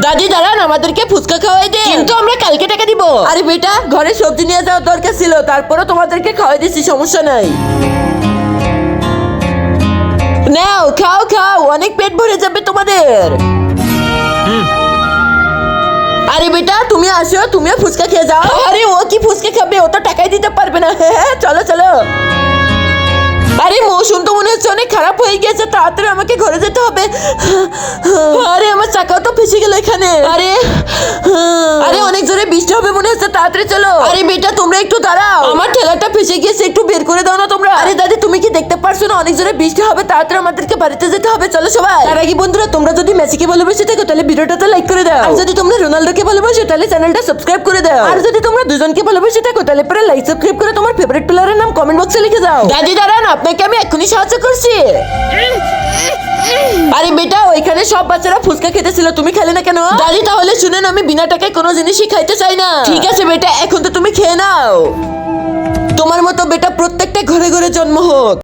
দাদি দাঁড়ান, আমাদেরকে ফুচকা খাওয়াই দে, কিন্তু আমরা কালকে টাকা দিব। আরে বেটা, ঘরে সবজি নিয়ে যাওয়ার দরকার ছিল, তারপরে তোমাদেরকে খাওয়াই দিচ্ছি, সমস্যা নাই। নাও খাও খাও, অনেক পেট ভরে যাবে তোমাদের। আরে বেটা তুমি আসো, তুমিও ফুচকা খেয়ে যাও। আরে ও কি ফুচকা খাবে, ও তো টাকাই দিতে পারবে না। হ্যাঁ চলো চলো। আরে মৌসুম তো মনে হচ্ছে অনেক খারাপ হয়ে গেছে, তাড়াতাড়ি আমাকে ঘরে যেতে হবে। আরে আমার চাকাও তো ফেসে গেল এখানে। আরে আরে অনেক জোরে বৃষ্টি হবে মনে হচ্ছে, তাড়াতাড়ি চলো। আরে বেটা তোমরা একটু দাঁড়াও, আমার ঠেলাটা ফেসে গেছে, একটু বের করে দাও না তোমরা। আরে দাদি তুমি কি দেখতে পারছো না অনেক জোরে বৃষ্টি হবে, তাড়াতাড়ি আমাদেরকে বাড়িতে যেতে হবে, চলো সবাই। তার আগে বন্ধুরা, তোমরা যদি মেসিকে ভালোবেসে থাকো তাহলে ভিডিওটাতে লাইক করে দাও, আর যদি তোমরা রোনাল্ডোকে ভালোবাসো তাহলে চ্যানেলটা সাবস্ক্রাইব করে দাও, আর যদি তোমরা দুজনকে ভালোবেসে থাকো তাহলে পরে লাইক সাবস্ক্রাইব করে তোমার ফেভারিট প্লেয়ারের নাম কমেন্ট বক্সে লিখে দাও। দাদি দাঁড়ান, আপনাকে আমি এক্ষুনি সাহায্য করছি। আরে বেটা, ওইখানে সব বাচ্চারা ফুচকা খেতেছিল, তুমি খেলে না কেন? দাদি তাহলে শুনেন, আমি বিনা টাকায় কোনো জিনিসই খাইতে চাই না। ঠিক আছে বেটা, এখন তো তুমি খেয়ে নাও। তোমার মতো বেটা প্রত্যেকটা ঘরে ঘরে জন্ম হোক।